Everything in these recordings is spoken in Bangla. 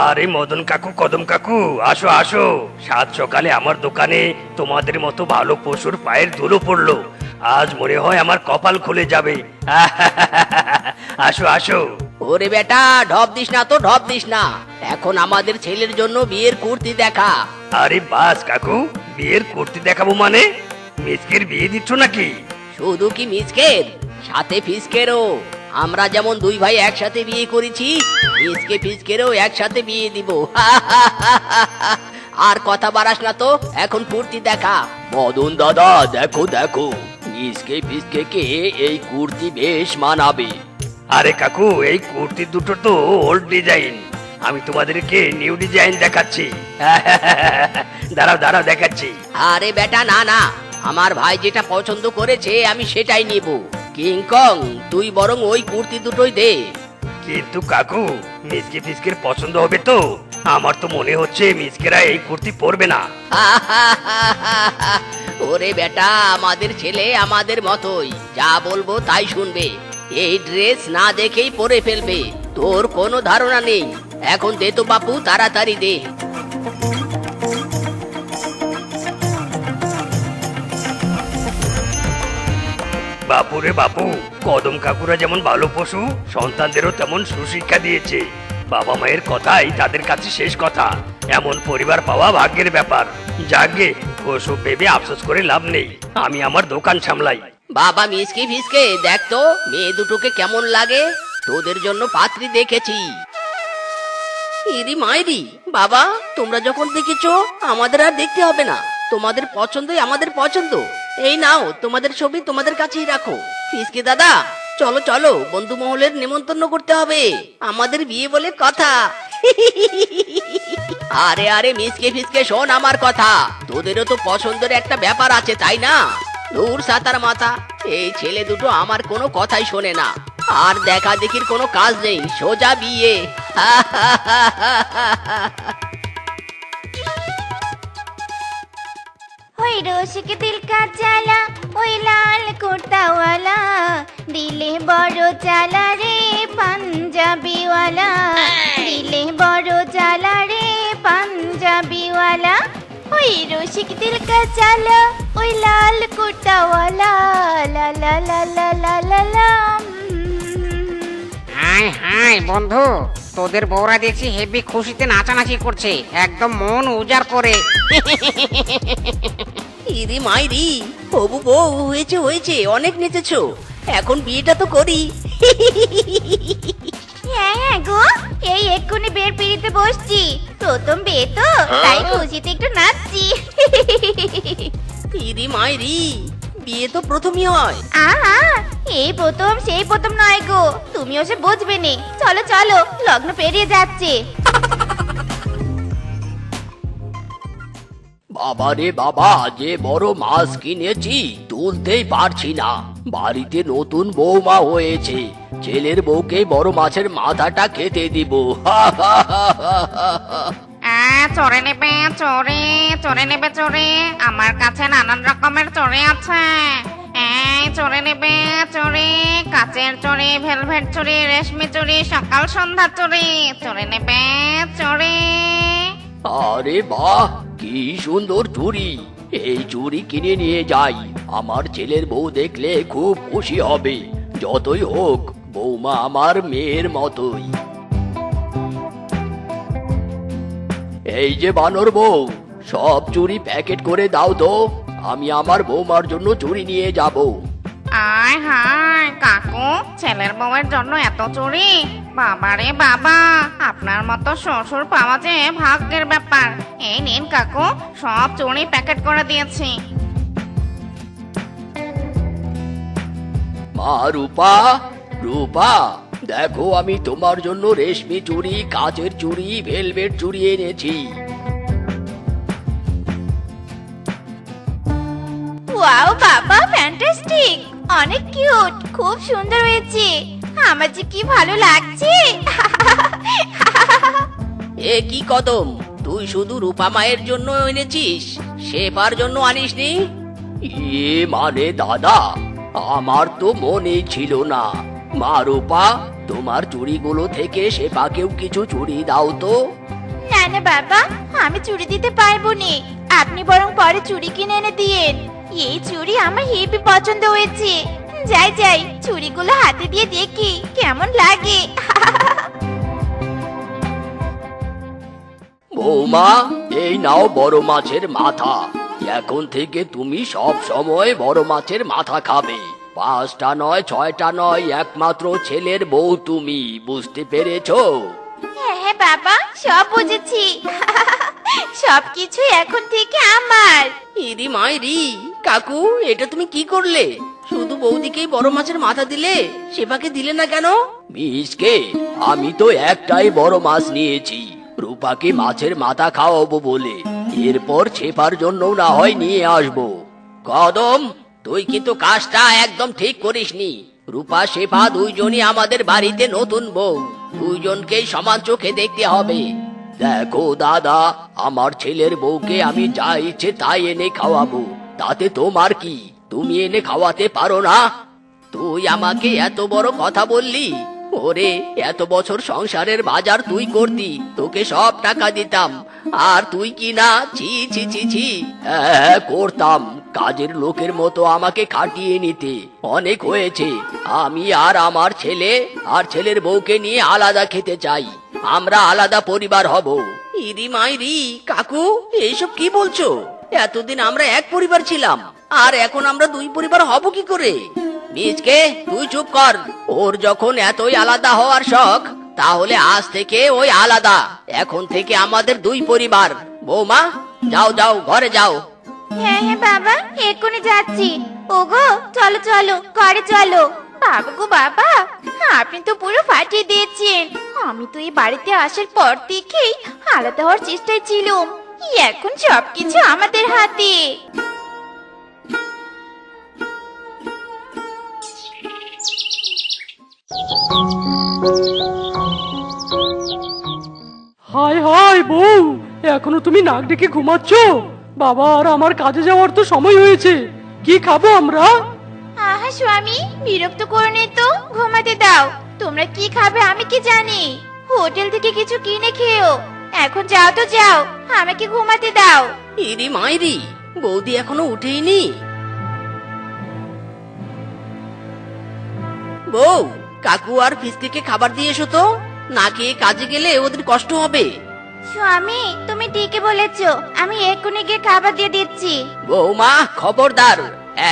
আরে মদন কাকু, কদম কাকু, আসো আসো। সাত সকালে আমার দোকানে তোমাদের মতো ভালো পশুর পায়ের ধুলো পড়লো। আজ মনে হয় আমার কপাল খুলে যাবে। আসো আসো। ওরে বেটা, ঢপ দিস না তো, ঢপ দিস না। এখন আমাদের ছেলের জন্য বিয়ের কুর্তি দেখা। আরে বাস কাকু, বিয়ের কুর্তি দেখাবো মানে? মিসকের বিয়ে দিচ্ছ নাকি? শুধু কি মিসকের, সাথে ফিসকেরও। আমরা যেমন দুই ভাই একসাথে বিয়ে করেছি, মিসকে ফিসকেরও একসাথে বিয়ে দিব। আর কথা বাড়াস না তো, এখন কুর্তি দেখা। মদন দাদা, দেখো দেখো, মিসকে ফিসকে কে এই কুর্তি বেশ মানাবে। আরে কাকু, এই কুর্তি দুটো তো ওল্ড ডিজাইন। আমি তোমাদেরকে নিউ ডিজাইন দেখাচ্ছি। দাঁড়াও দাঁড়াও, দেখাচ্ছি। আরে বেটা, না না, আমার ভাই যেটা পছন্দ করেছে আমি সেটাই নিব। কিংকং, তুই বরং ওই কুর্তি দুটোই দে। কিন্তু কাকু, মিসকে ফিসকের পছন্দ হবে তো? আমার তো মনে হচ্ছে মিসকেরা এই কুর্তি পরবে না। ওরে বেটা, আমাদের ছেলে আমাদের মতোই, যা বলবো তাই শুনবে। এই ড্রেস না দেখেই পরে ফেলবে, তোর কোনো ধারণা নেই। এখন দে তো বাপু, তাড়াতাড়ি দে। বাপুরে বাপু, কদম কাকুরা যেমন ভালো পশু, সন্তানদেরও তেমন সুশিক্ষা দিয়েছে। বাবা মায়ের কথাই তাদের কাছে শেষ কথা। এমন পরিবার পাওয়া ভাগ্যের ব্যাপার। যাগে, ওসব ভেবে আফসোস করে লাভ নেই। আমি আমার দোকান সামলাই। বাবা মিসকে ফিসকে, দেখ তো মেয়ে দুটোকে কেমন লাগে। তোদের জন্য পাত্রী দেখেছি। ইরি মাইরি, বাবা তোমরা যখন দেখেছো আমাদের আর দেখতে হবে না। তোমাদের পছন্দই আমাদের পছন্দ। এই নাও, তোমাদের ছবি তোমাদের কাছেই রাখো। ফিসকে দাদা, চলো চলো, বন্ধু মহলের নেমন্তন্ন করতে হবে, আমাদের বিয়ে বলে কথা। আরে আরে মিসকে ফিসকে, শোন আমার কথা। তোদেরও তো পছন্দের একটা ব্যাপার আছে, তাই না? দূর সাতার মাথা, এই ছেলে দুটো আমার কোনো কথাই শোনে না। আর দেখা দেখির কোনো কাজ নেই, সোজা বিয়ে। ওই রসিক দিল কা জ্বালা, ওই লাল কুর্তাওয়ালা, দিলে বড় জ্বালা রে পাঞ্জাবিওয়ালা, দিলে বড় জ্বালা রে পাঞ্জাবিওয়ালা। ওই রসিক দিল কা জ্বালা, ওই লাল কুর্তাওয়ালা, লা লা লা লা লা লা লা। হাই হাই বন্ধু, তোদের বউরা দেখছি হেভি খুশিতে নাচানাচি করছে, একদম মন উজাড় করে। ইরি মাইরি, হবু বউ হয়েছে হয়েছে, অনেক নেচেছো, এখন বিয়েটা তো করি। হ্যাঁ হ্যাঁ গো, এই এক্ষুনি বের পিড়িতে বসছি। প্রথম বিয়ে তো, তাই খুশিতে একটু নাচছি। ইরি মাইরি, বিয়ে তো প্রথমই হয়। আহা, এই প্রথম সেই প্রথম নয় গো, তুমিও সে বুঝবে নি। চলো চলো, লগ্ন পেরিয়ে যাচ্ছে। বাবা রে বাবা, যে বড় মাছ কিনেছি তুলতেই পারছি না। বাড়িতে নতুন বৌমা হয়েছে, ছেলের বউকে বড় মাছের মাথাটা খেতে দিব। চড়ে নেবে চড়ে, চড়ে নেবে চড়ে, আমার কাছে নানান রকমের চড়ে আছে। এই চড়ে নেবে চড়ে, কাচের চড়ে, ভেলভেট চড়ে, রেশমি চড়ে, সকাল সন্ধ্যা চড়ে, চড়ে নেবে চড়ে। আরে বাহ, কি সুন্দর চুড়ি! এই চুড়ি কিনে নিয়ে যাই, আমার ছেলের বউ দেখলে খুব খুশি হবে। যতই হোক, বৌমা আমার মেয়ের মতোই। এই যে বানর বউ, সব চুড়ি প্যাকেট করে দাও তো, আমি আমার বৌমার জন্য চুড়ি নিয়ে যাব। আয় হায় কাকু, ছেলের বউয়ের জন্য এত চুড়ি! বাবারে বাবা, আপনার মতো শ্বশুর পাওয়া যে ভাগ্যের ব্যাপার। এই নিন কাকু, সব চুড়ি প্যাকেট করে দিয়েছি। মা রূপা, রূপা, দেখো আমি তোমার জন্য রেশমি চুড়ি, কাচের চুড়ি, ভেলভেট চুড়ি এনেছি। ওয়াও বাবা, ফ্যান্টাস্টিক, অনেক কিউট, খুব সুন্দর হয়েছে। আমার যে কি ভালো লাগছে। এ কি কদম, তুই শুধু রূপা মায়ের জন্য এনেছিস, শেফার জন্য আনিসনি? মানে দাদা, আমার তো মনেই ছিল না। মা রূপা, তোমার চুড়িগুলো থেকে শেফাকেও কিছু চুড়ি দাও তো। না না বাবা, আমি চুড়ি দিতে পারবো না। আপনি বরং পরে চুড়ি কিনে এনে দিয়েন। এই চুড়ি আমার হেবি পছন্দ হয়েছে। যাই যাই, চুড়িগুলো হাতে দিয়ে দেখি কেমন লাগে। বৌমা, এই নাও বড় মাছের মাথা। এখন থেকে তুমি সব সময় বড় মাছের মাথা খাবে। 5টা নয় 6টা নয়, একমাত্র ছেলের বউ তুমি, বুঝতে পেরেছো? হ্যাঁ হ্যাঁ বাবা, সব বুঝেছি। সবকিছু এখন থেকে আমার। ইরি মাইরি, কাকু এটা তুমি কি করলে? শুধু বৌদিকেই বড় মাছের মাথা দিলে, শেফাকে দিলে না কেন? মিসকে, আমি তো একটাই বড় মাছ নিয়েছি, রূপাকে মাছের মাথা খাওয়াবো বলে। এরপর শেফার জন্য না হয় নিয়ে আসবো। কদম, তুই কিন্তু কাজটা একদম ঠিক করিসনি। রূপা শেফা দুইজনই আমাদের বাড়িতে নতুন বউ, দুইজনকেই সমান চোখে দেখতে হবে। দেখো দাদা, আমার ছেলের বউকে আমি যা ইচ্ছে তাই এনে খাওয়াবো, তাতে তোমার কি? তুমি এনে খাওয়াতে পারো না? তুই আমাকে এত বড় কথা বললি? ওরে, এত বছর সংসারের বাজার তুই করতি, তোকে সব টাকা দিতাম, আর তুই কি না? ছি ছি ছি ছি। হ্যাঁ করতাম, কাজের লোকের মতো আমাকে খাটিয়ে নিতে। অনেক হয়েছে, আমি আর আমার ছেলে আর ছেলের বউকে নিয়ে আলাদা খেতে চাই। আমরা আলাদা পরিবার হব। ইরি মাইরি, কাকু এইসব কি বলছো? এতদিন আমরা এক পরিবার ছিলাম, আর এখন আমরা দুই পরিবার হব কি করে? নিজকে তুই চুপ কর। ওর যখন এতই আলাদা হওয়ার শখ, তাহলে আজ থেকে ওই আলাদা। এখন থেকে আমাদের দুই পরিবার। বৌমা, যাও যাও, ঘরে যাও। হ্যাঁ হ্যাঁ বাবা, এক্ষুনি যাচ্ছি। ওগো চলো চলো, ঘরে চলো। বাবা গো বাবা, আপনি তো পুরো ফাটিয়ে দিয়েছেন। আমি তো এই বাড়িতে আসার পর থেকেই আলাদা হওয়ার চেষ্টায় ছিলাম। এখন সবকিছু আমাদের হাতে। হায় হায় বউ, এখনো তুমি নাক ডেকে ঘুমাচ্ছ? বাবা আর আমার কাজে যাওয়ার তো সময় হয়েছে। কি খাবো আমরা? আহা স্বামী, বিরক্ত করো নি তো, ঘুমাতে দাও। তোমরা কি খাবে আমি কি জানি? হোটেল থেকে কিছু কিনে খেও। এখন যাও তো যাও, আমাকে ঘুমাতে দাও। ইরি মাইরি, বৌদি এখনো উঠেইনি। বউ, কাকু আর ফিসকে খাবার দিয়ে এসো তো। না খেয়ে কাজে গেলে ওদের কষ্ট হবে। স্বামী, তুমি ঠিকই বলেছো, আমি এক্ষুনি গিয়ে খাবার দিয়ে দিচ্ছি। বৌমা খবরদার,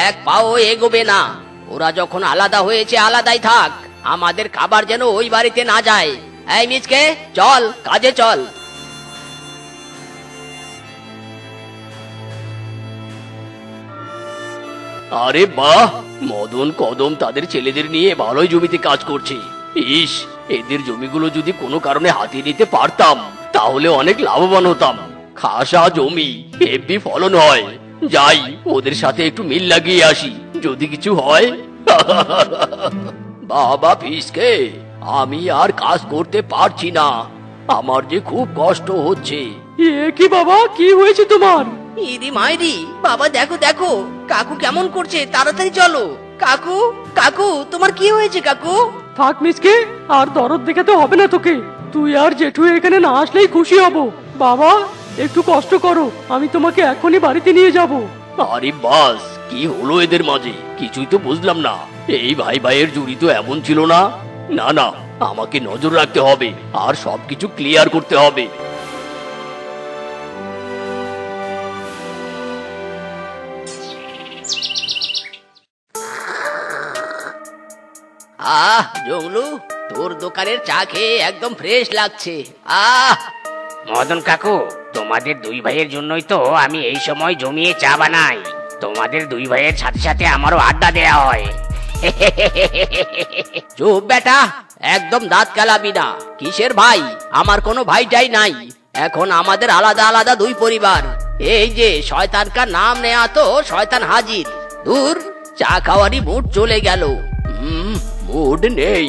এক পাও এগোবে না। ওরা যখন আলাদা হয়েছে আলাদাই থাক, আমাদের খাবার যেন ওই বাড়িতে না যায়। এই মিচকে, চল কাজে চল। আরে বাহ, মদন কদম তাদের ছেলেদের নিয়ে ভালোই জমিতে কাজ করছে। ইস, এদের জমিগুলো যদি কোনো কারণে হাতিয়ে নিতে পারতাম, তাহলে অনেক লাভবান হতাম। খাসা জমি, হেব্বি ফলন হয়। যাই, ওদের সাথে একটু মিল লাগিয়ে আসি, যদি কিছু হয়। বাবা ফিসকে, আমি আর কাজ করতে পারছি না, আমার যে খুব কষ্ট হচ্ছে। এ কি বাবা, কি হয়েছে তোমার? ইদি মাইরি, বাবা দেখো দেখো, কাকু কেমন করছে, তাড়াতাড়ি চলো। কাকু, কাকু তোমার কি হয়েছে কাকু? থাক মিসকে, আর দরদ দেখাতে হবে না তোকে। তুই আর জেঠু এখানে না আসলেই খুশি হব। বাবা একটু কষ্ট করো, আমি তোমাকে এখনই বাড়িতে নিয়ে যাব। আরে বাস, কি হলো এদের মাঝে? কিছুই তো বুঝলাম না। এই ভাই ভাইয়ের জুড়ি তো এমন ছিল না। না না, আমাকে নজর রাখতে হবে আর সবকিছু ক্লিয়ার করতে হবে। আহ জংলু, তোর দোকানের চা খেয়ে একদম ফ্রেশ লাগছে। আহ মদন কাকু, তোমাদের দুই ভাইয়ের জন্যই তো আমি এই সময় জমিয়ে চা বানাই। তোমাদের দুই ভাইয়ের সাথে সাথে আমারও আড্ডা দেয়া হয়। চুপ বেটা, একদম দাঁত কালাবি না। কিসের ভাই? আমার কোনো ভাইটাই নাই। এখন আমাদের আলাদা আলাদা দুই পরিবার। এই যে শয়তানকার নাম নেয়া তো শয়তান হাজির। দূর, চা খাওয়ারই মুড চলে গেল। মুড নেই?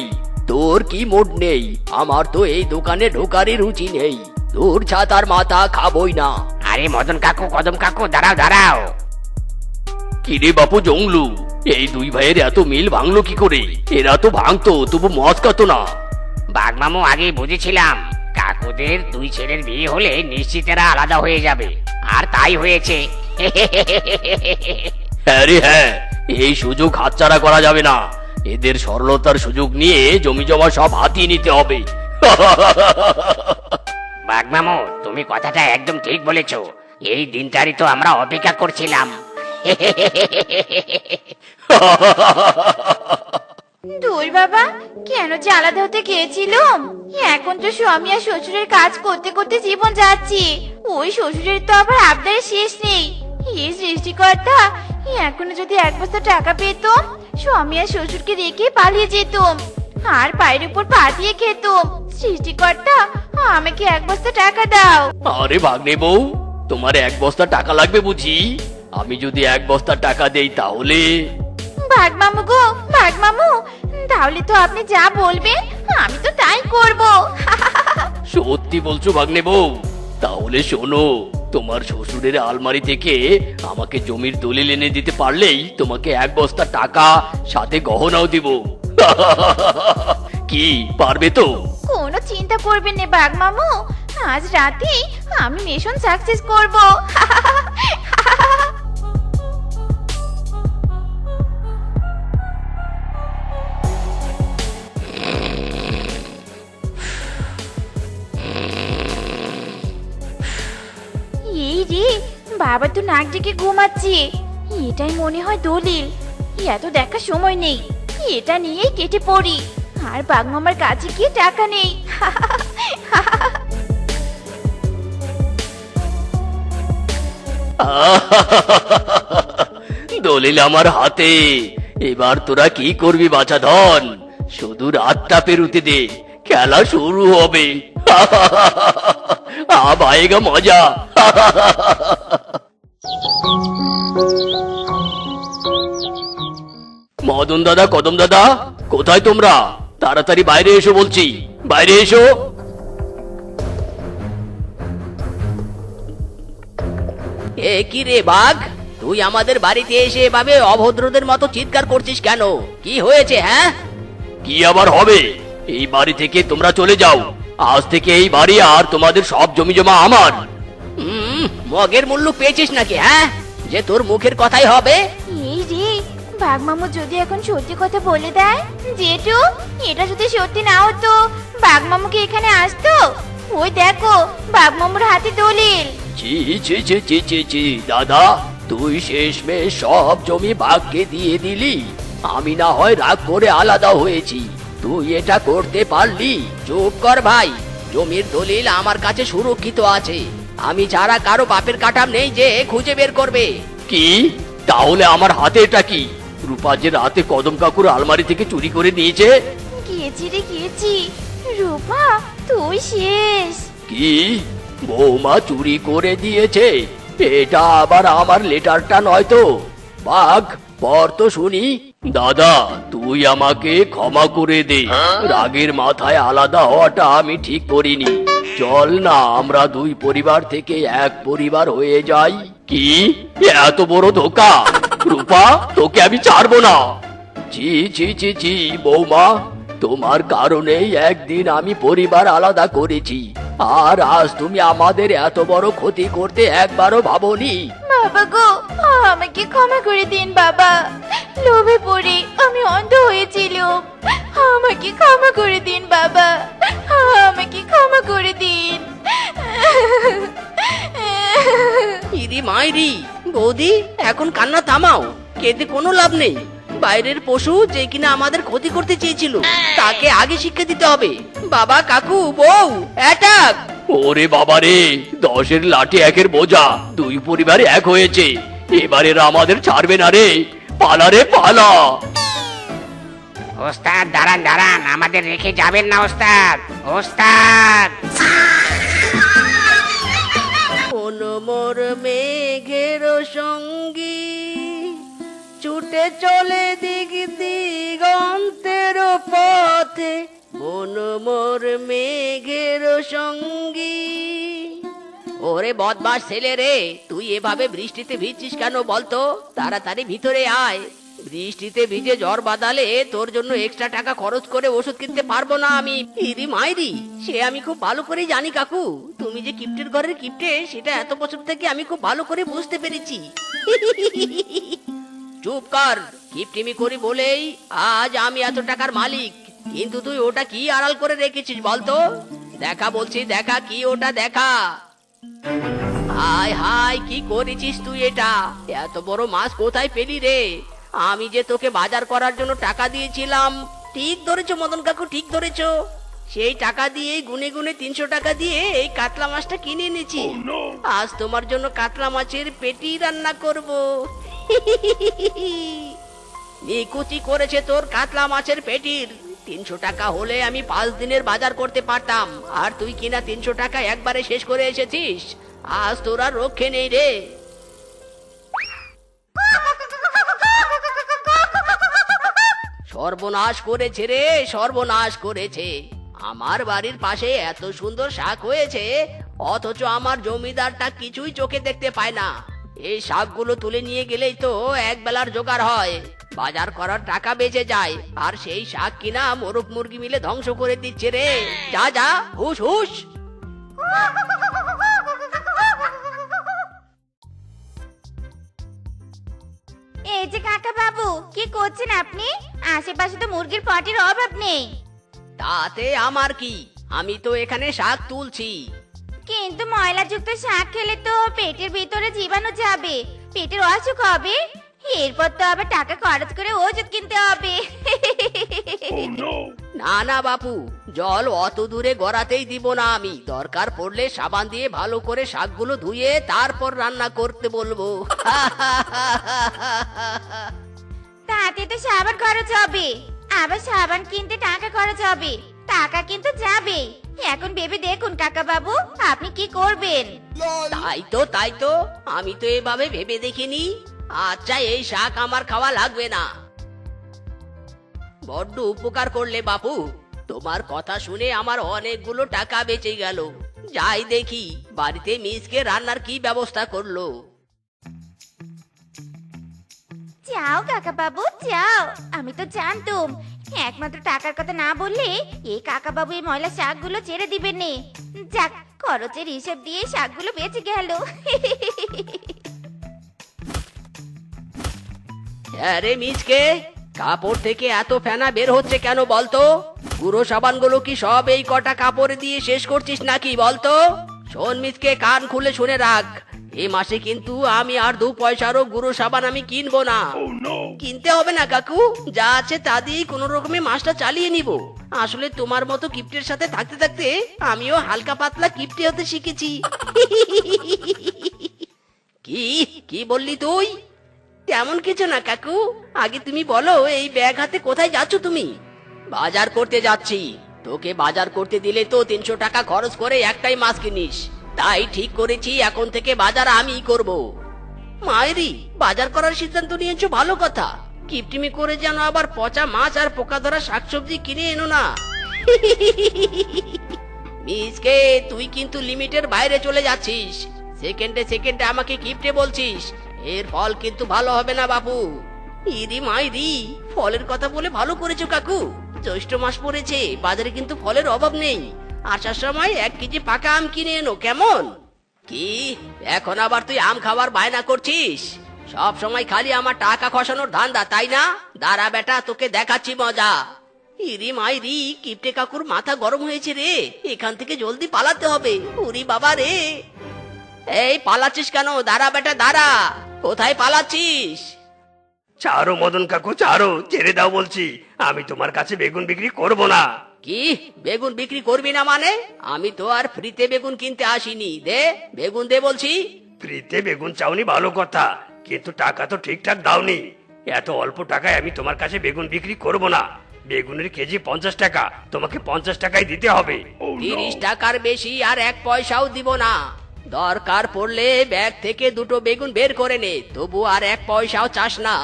তোর কি মুড নেই? আমার তো এই দোকানে ঢোকারই রুচি নেই। দূর ছাতার মাথা, খাবই না। আরে মদন কাকু, কদম কাকু, দাঁড়াও দাঁড়াও। কিরে বাপু জংলু, এই দুই ভাইয়ের এত মিল ভাঙলো কি করে? এরা তো ভাঙতো তবু মদ খাতো না। বাঘমামু আগেই বুঝেছিলাম কাকুদের দুই ছেলের বিয়ে হলে নিশ্চিত এরা আলাদা হয়ে যাবে, আর তাই হয়েছে। হ্যাঁ রে হ্যাঁ, এই সুযোগ হাতছাড়া করা যাবে না। এদের সরলতার সুযোগ নিয়ে জমি জমা সব হাতিয়ে নিতে হবে। বাঘমামু, তুমি কথাটা একদম ঠিক বলেছো। এই দিনটারই তো আমরা অপেক্ষা করছিলাম। দূর বাবা, কেন যে আলাদা হতে গিয়েছিলাম। এখন তো স্বামী আর শ্বশুরের কাজ করতে করতে জীবন যাচ্ছে। ওই শ্বশুরের তো আবার আবদারের শেষ নেই। এই সৃষ্টিকর্তা, এখনো যদি এক বস্তা টাকা পেতাম, স্বামী আর শ্বশুরকে রেখে পালিয়ে যেতাম আর পায়ের উপর পা দিয়ে খেতাম। সৃষ্টিকর্তা, আমাকে এক বস্তা টাকা দাও। আরে ভাগ্নে বউ, তোমার এক বস্তা টাকা লাগবে বুঝি? আমি যদি এক বস্তা টাকা দেই তাহলে? বাঘ মামু গো, বাঘ মামু, তাহলে তো আপনি যা বলবেন আমি তো তাই করব। সত্যি বলছো ভাগ্নে বউ? তাহলে শোনো, তোমার শ্বশুরের আলমারি থেকে আমাকে জমির দলিল এনে দিতে পারলেই তোমাকে এক বস্তা টাকা সাথে গহনাও দিব। কি পারবে তো? কোনো চিন্তা করবেন না বাঘ মামু, আজ রাতে আমি মিশন সাকসেস করব। এই রে, বাবা তো নাক ডেকে ঘুমাচ্ছে। এটাই মনে হয় দলিল। এত দেখার সময় নেই, এটা নিয়েই কেটে পড়ি। আর বাঘ মামার কাছে গিয়ে টাকা নেই। দলিল আমার হাতে। এবার তোরা কি করবি বাছা ধন? শুধু রাতটা পেরুতে দে, খেলা শুরু হবে। আয়েগা মজা। মদন দাদা, কদম দাদা, কোথায় তোমরা? তাড়াতাড়ি বাইরে এসো বলছি, বাইরে এসো। এ কি রে বাঘ, তুই আমাদের বাড়িতে এসে এভাবে অভদ্রদের মতো চিৎকার করছিস কেন? কি হয়েছে হ্যাঁ? কি আবার হবে? এই বাড়ি থেকে তোমরা চলে যাও। আজ থেকে এই বাড়ি আর তোমাদের সব জমি জমা আমার। মগের মূল্য পেয়েছিস নাকি হ্যাঁ, যে তোর মুখের কথাই হবে? এই রে, বাঘ মামু যদি এখন সত্যি কথা বলে দেয়, জেঠু, এটা যদি সত্যি না হতো বাঘ মামুকে এখানে আসতো। ওই দেখো, বাঘ মামুর হাতে দলিল। ছি ছি ছি ছি ছি ছি, দাদা, তুই শেষমেশ সব জমি ভাগ্যে দিয়ে দিলি। আমি না হয় রাগ করে আলাদা হয়েছি, তুই এটা করতে পারলি? চুপ কর ভাই, জমির দলিল আমার কাছে সুরক্ষিত আছে। আমি ছাড়া কারো বাপের কাঠাম নেই যে খুঁজে বের করবে। কি? তাহলে আমার হাতে এটা কি? রূপা যে রাতে কদম কাকুর আলমারি থেকে চুরি করে নিয়েছে। গিয়েছি রে গিয়েছি, রূপা তুই শেষ। কি? বৌমা চুরি করে দিয়েছে? এটা আবার আমার লেটারটা নয় তো? বাঘ, পর তো শুনি। দাদা, তুই আমাকে ক্ষমা করে দে। রাগের মাথায় আলাদা হওয়াটা আমি ঠিক করিনি। চল না, আমরা দুই পরিবার থেকে এক পরিবার হয়ে যাই। কি? এত বড় ধোকা! রূপা, তোকে আমি ছাড়বো না। জি জি জি জি, বৌমা, তোমার কারণেই একদিন আমি পরিবার আলাদা করেছি, আর আজ তুমি আমাদের এত বড় ক্ষতি করতে একবারও ভাবোনি। বাবা গো, আমাকে ক্ষমা করে দিন বাবা। লোভে পড়ে আমি অন্ধ হয়েছিলাম। আমাকে ক্ষমা করে দিন বাবা, আমাকে ক্ষমা করে দিন। ইরি মাইরি, বৌদি এখন কান্না থামাও, কেঁদে কোনো লাভ নেই। বাইরের পশু যে কিনা আমাদের ক্ষতি করতে চেয়েছিল, তাকে আগে শিক্ষা দিতে হবে। বাবা, কাকু, বউ, অ্যাটাক! ওরে বাবা রে, 10-এর লাঠি 1-এর বোঝা, দুই পরিবারে এক হয়েছে। এবারে এরা আমাদের ছাড়বে না রে। পালা রে পালা। ওস্তাদ, দাঁড়ান দাঁড়ান, আমাদের রেখে যাবেন না ওস্তাদ। ওস্তাদ, কোন মোর মেঘের সঙ্গী ছুটে চলে দিক দিগন্তের পথে, মন মোর মেঘের সঙ্গী। ওরে বদমাস ছেলে রে, তুই এভাবে বৃষ্টিতে ভিজছিস কেন বলতো? তাড়াতাড়ি ভিতরে আয়, বৃষ্টিতে ভিজে জ্বর বাঁধালে তোর জন্য এক্সট্রা টাকা খরচ করে ওষুধ কিনতে পারবো না আমি। ইরি মাইরি, সে আমি খুব ভালো করেই জানি কাকু। তুমি যে কিপ্টের ঘরের কিপ্টে সেটা এত বছর থেকে আমি খুব ভালো করে বুঝতে পেরেছি। চুপ কর, কিপটিমি করি বলেই আজ আমি এত টাকার মালিক। কিন্তু তুই ওটা কি আড়াল করে রেখেছিস বলতো? দেখা বলছি, দেখা কি ওটা দেখা। হাই হাই, কি করেছিস তুই এটা? এত বড় মাছ কোথায় পেলি রে? আমি যে তোকে বাজার করার জন্য টাকা দিয়েছিলাম। ঠিক ধরেছো মদন কাকু, ঠিক ধরেছো। সেই টাকা দিয়ে গুনে গুনে 300 টাকা দিয়ে এই কাতলা মাছটা কিনে এনেছি। আজ তোমার জন্য কাতলা মাছের পেটি রান্না করব। নিকুচি করেছে তোর কাতলা মাছের পেটির। 300 টাকা হলে আমি 5 দিনের বাজার করতে পারতাম, আর তুই কিনা 300 টাকা একবারে শেষ করে এসেছিস। আজ তোর আর রক্ষে নেই রে। সর্বনাশ করেছে রে, সর্বনাশ করেছে। আমার বাড়ির পাশে এত সুন্দর শাক হয়েছে, অথচ আমার জমিদারটা কিছুই চোখে দেখতে পায় না। এই শাকগুলো তুলে নিয়ে গেলেই তো এক বেলার জোগাড় হয়, বাজার করার টাকা বেঁচে যায়। আর সেই শাক কিনা মোরগ মুরগি মিলে ধ্বংস করে দিচ্ছে রে। যা যা, হুশ হুশ। এই যে কাকা বাবু, কি করছেন আপনি? আশেপাশে তো মুরগির পটির অভাব নেই। তাতে আমার কি, আমি তো এখানে শাক তুলছি। কিন্তু ময়লাযুক্ত শাক খেলে তো পেটের ভিতরে জীবাণু যাবে, পেটের অসুখ হবে। এরপর তো আবার টাকা খরচ করে ওষুধ কিনতে হবে। না না বাপু, জল অত দূরে গড়াতেই দিব না আমি। দরকার পড়লে সাবান দিয়ে ভালো করে শাকগুলো ধুয়ে তারপর রান্না করতে বলবো। তাতে তো সাবান খরচ হবে, আবার সাবান কিনতে টাকা খরচ হবে। টাকা কিন্তু যাবে। এখন ভেবে দেখুন কাকা বাবু, আপনি কি করবেন? তাই তো আমি তো এভাবে ভেবে দেখিনি। আচ্ছা, এই শাক আমার খাওয়া লাগবে না। বড্ড উপকার করলে বাপু, তোমার কথা শুনে আমার অনেকগুলো টাকা বেঁচে গেল। যাই দেখি বাড়িতে মিসকে রান্নার কি ব্যবস্থা করলো। যাও কাকা বাবু যাও, আমি তো জানতুম একমাত্র টাকার কথা না বললে এই কাকা বাবু এই ময়লা শাকগুলো ছেড়ে দিবেন নে। যাক, খরচের হিসেব দিয়ে শাকগুলো বেঁচে গেল। আরে মিসকে, কাপড় থেকে এত ফেনা বের হচ্ছে কেন বলতো? গুঁড়ো সাবানগুলো কি সব এই কটা কাপড়ে দিয়ে শেষ করছিস নাকি বলতো? শোন মিসকে, কান খুলে শুনে রাখ, এই মাসে কিন্তু আমি আর 2 পয়সারও গুঁড়ো সাবান আমি কিনবো না। কিনতে হবে না কাকু, যা আছে তা দিয়েই কোনো রকমে মাসটা চালিয়ে নিব। আসলে তোমার মতো কিপ্টের সাথে থাকতে থাকতে আমিও হালকা পাতলা কিপ্টে হতে শিখেছি। কি কি বললি তুই? তেমন কিছু না কাকু, আগে তুমি বলো, এই ব্যাগ হাতে কোথায় যাচ্ছ তুমি? বাজার করতে যাচ্ছি। তোকে বাজার করতে দিলে তো 300 টাকা খরচ করে একটাই মাছ কিনিস। তাই ঠিক করেছি এখন থেকে বাজার আমিই করব। মায়েরি, বাজার করার সিদ্ধান্ত নিয়েছো, ভালো কথা। কিপটিমি করে যেন আবার পচা মাছ আর পোকা ধরা শাকসবজি কিনে এনো না। মিসকে, তুই কিন্তু লিমিটের বাইরে চলে যাচ্ছিস। সেকেন্ডে সেকেন্ডে আমাকে কিপটে বলছিস, এর ফল কিন্তু ভালো হবে না বাপু। ইরি মাইরি, ফলের কথা বলে ভালো করেছো কাকু। জ্যৈষ্ঠ মাস পড়েছে, বাজারে কিন্তু ফলের অভাব নেই। আসার সময় 1 কেজি পাকা আম কিনে এনো, কেমন? কি, এখন আবার তুই আম খাবার বায়না করছিস? সব সময় খালি আমার টাকা খসানোর ধান্দা, তাই না? দাঁড়া বেটা, তোকে দেখাচ্ছি মজা। ইরি মাইরি, কিপটে কাকুর মাথা গরম হয়েছে রে। এখান থেকে জলদি পালাতে হবে। উরি বাবা রে। এই পালাচ্ছিস কেন? দাঁড়া বেটা দাঁড়া, কোথায় পালাচ্ছিস? ছাড়ো মদন কাকু, ছাড়ো, ছেড়ে দাও বলছি। আমি তোমার কাছে বেগুন বিক্রি করব না। কি, বেগুন বিক্রি করবি না মানে? আমি তো আর ফ্রিতে বেগুন কিনতে আসিনি। দে বেগুন দে বলছি। ফ্রিতে বেগুন চাওনি ভালো কথা, কিন্তু টাকা তো ঠিকঠাক দাওনি। এত অল্প টাকায় আমি তোমার কাছে বেগুন বিক্রি করব না। বেগুনের কেজি 50 টাকা, তোমাকে 50 টাকাই দিতে হবে। 30 টাকার বেশি আর 1 পয়সাও দিব না। দরকার পড়লে ব্যাগ থেকে 2টো বেগুন বের করে নে, তবু আর 1 পয়সাও চাস না।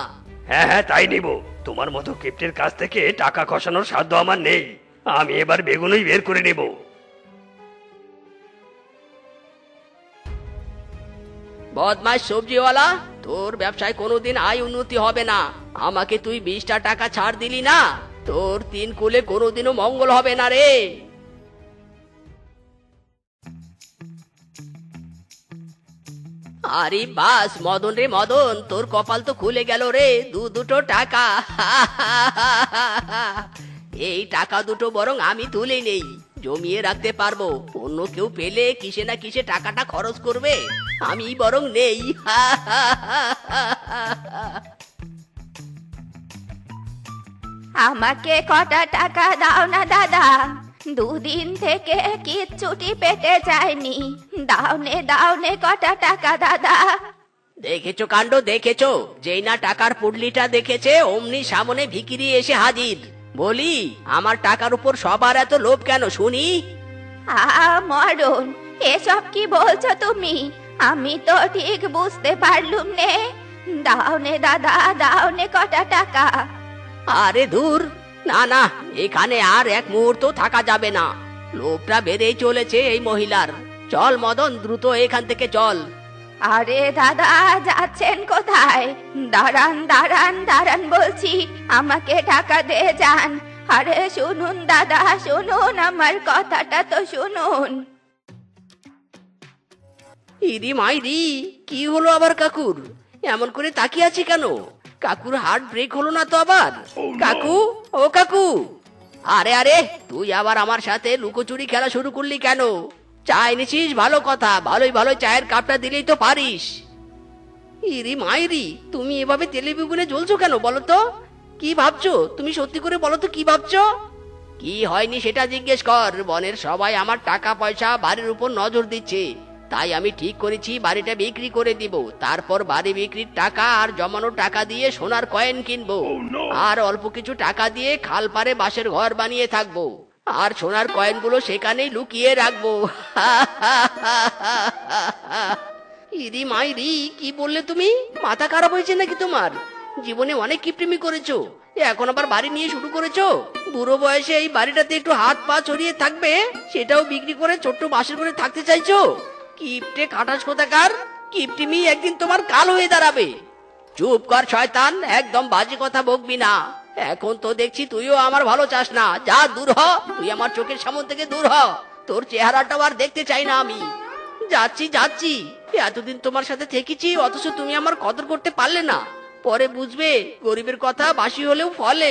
হ্যাঁ হ্যাঁ, তাই নিব। তোমার মতো কিপ্টের কাছ থেকে টাকা খসানোর সাধ্য আমার নেই। আমি এবার বেগুনই বের করে নেব। বদমাস সবজিওয়ালা, তোর ব্যবসায় কোনোদিন আয় উন্নতি হবে না। আমাকে তুই 20টা টাকা ছাড় দিলি না, তোর 3 কুলে কোনোদিনও মঙ্গল হবে না রে। আরে বাস মদন রে মদন, তোর কপাল তো খুলে গেল রে, দুটো টাকা। এই টাকা দুটো বরং আমি তুলে নেই, জমিয়ে রাখতে পারবো। অন্য কেউ পেলে কিসে না কিসে টাকাটা খরচ করবে, আমি বরং নেই। আমাকে কটা টাকা দাও না দাদা, দুদিন থেকে কিচ্ছুটি পেটে যায়নি। দাও নে কটা টাকা দাদা। দেখেছো কাণ্ড দেখেছো, যেই না টাকার পুডলিটা দেখেছে অমনি সামনে ভিখিরি এসে হাজির। বলি, আমার টাকার উপর সবার এত লোভ কেন শুনি? মরণ, এসব কি বলছো তুমি? আমি তো ঠিক বুঝতে পারলুম নে। দাও নে দাদা, দাও নে কটা টাকা। আরে দূর, না না, এখানে আর এক মুহূর্ত থাকা যাবে না। লোভটা বেড়েই চলেছে এই মহিলার। চল মদন, দ্রুত এখান থেকে চল। আরে দাদা, যাচ্ছেন কোথায়? দাঁড়ান দাঁড়ান দাঁড়ান বলছি, আমাকে টাকা দিয়ে যান। আরে শুনুন দাদা, শুনুন, আমার কথাটা তো শুনুন। ইরি মাইরি, কি হলো আবার কাকুর? এমন করে তাকিয়ে আছি কেন? কাকুর হার্ট ব্রেক হলো না তো আবার? কাকু, ও কাকু। আরে আরে, তুই আবার আমার সাথে লুকোচুরি খেলা শুরু করলি কেন? চা এনেছিস, ভালো কথা, ভালোই ভালো চায়ের কাপটা দিলেই তো পারিস। ইরি মাইরি, তুমি এভাবে তেলে বেগুনে জ্বলছো কেন বলো তো? কি ভাবছো তুমি? সত্যি করে বলো তো, কি ভাবছো? কি হয়নি সেটা জিজ্ঞেস কর। বনের সবাই আমার টাকা পয়সা বাড়ির উপর নজর দিচ্ছে, তাই আমি ঠিক করেছি বাড়িটা বিক্রি করে দিব। তারপর বাড়ি বিক্রির টাকা আর জমানো টাকা দিয়ে সোনার কয়েন কিনবো, আর অল্প কিছু টাকা দিয়ে খাল পারে বাঁশের ঘর বানিয়ে থাকবো, আর সোনার কয়েনগুলো সেখানেই লুকিয়ে রাখবো। ইরি মাইরি, কি বললে তুমি? মাথা খারাপ হয়েছে নাকি তোমার? জীবনে অনেক কিপটিমি করেছো, এখন আবার বাড়ি নিয়ে শুরু করেছো? বুড়ো বয়সে এই বাড়িটাতে একটু হাত পা ছড়িয়ে থাকবে, সেটাও বিক্রি করে ছোট্ট বাসের করে থাকতে চাইছো? কিপটে খাটাস কোথাকার! কিপটিমি একদিন তোমার কাল হয়ে দাঁড়াবে। চুপ কর শয়তান, একদম বাজে কথা বকবি না। এখন তো দেখছি তুইও আমার ভালো চাস না। যা, দূর হ, তুই আমার চোখের সামনে থেকে দূর হ। তোর চেহারাটাও আর দেখতে চাই না আমি। যাচ্ছি যাচ্ছি, এতদিন তোমার সাথে থেকেছি, অথচ তুমি আমার কদর করতে পারলে না। পরে বুঝবে গরিবের কথা বাসি হলেও ফলে।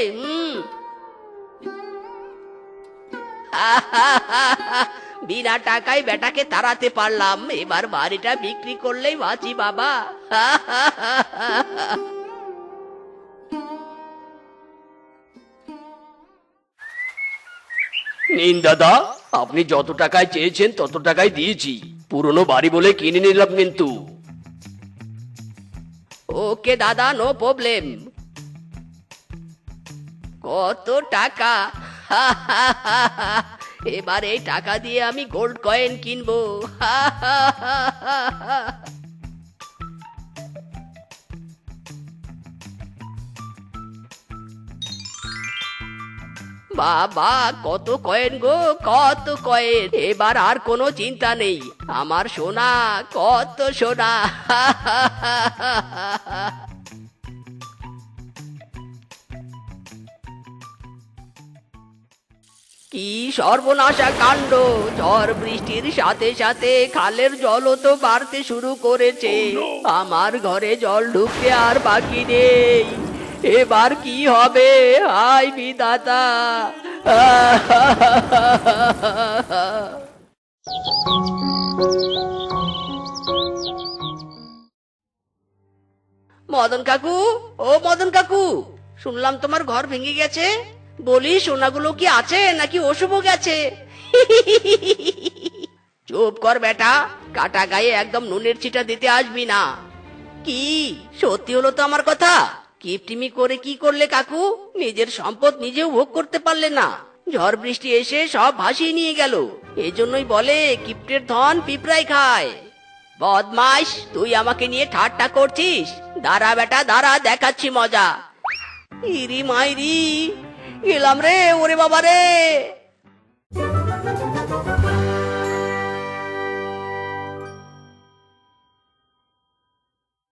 বিনা টাকায় বেটাকে তাড়াতে পারলাম, এবার বাড়িটা বিক্রি করলেই বাঁচি বাবা। নিন দাদা, আপনি যত টাকায় চেয়েছেন তত টাকায় দিয়েছি। পুরনো বাড়ি বলে কিনে নিলাম কিন্তু। ওকে দাদা, নো প্রবলেম। কত টাকা? এবার এই টাকা দিয়ে আমি গোল্ড কয়েন কিনবো। বাবা, কত কয়েন গো, কত কয়েন! এবার আর কোনো চিন্তা নেই, আমার সোনা, কত সোনা! কি সর্বনাশা কাণ্ড! ঝড় বৃষ্টির সাথে সাথে খালের জলও তো বাড়তে শুরু করেছে। আমার ঘরে জল ঢুকতে আর বাকি নেই। এবার কি হবে? হায় বিধাতা! মদন কাকু, ও মদন কাকু, শুনলাম তোমার ঘর ভেঙে গেছে। বলি, সোনাগুলো কি আছে নাকি অশুভ গেছে? চুপ কর বেটা, কাটা গায়ে একদম নুনের ছিটা দিতে আসবি না। কি সত্যি হলো তো আমার কথা? কিপটিমি করে কি করলে কাকু? নিজের সম্পদ নিজেও ভোগ করতে পারলে না, ঝড় বৃষ্টি এসে সব ভাসিয়ে নিয়ে গেল। এই জন্যই বলে কিপ্টের ধন পিঁপড়াই খায়। বদমাইশ, তুই আমাকে নিয়ে ঠাট্টা করছিস? দাঁড়া বেটা দাঁড়া, দেখাচ্ছি মজা। ইরি মাইরি, গেলাম রে, ওরে বাবা রে!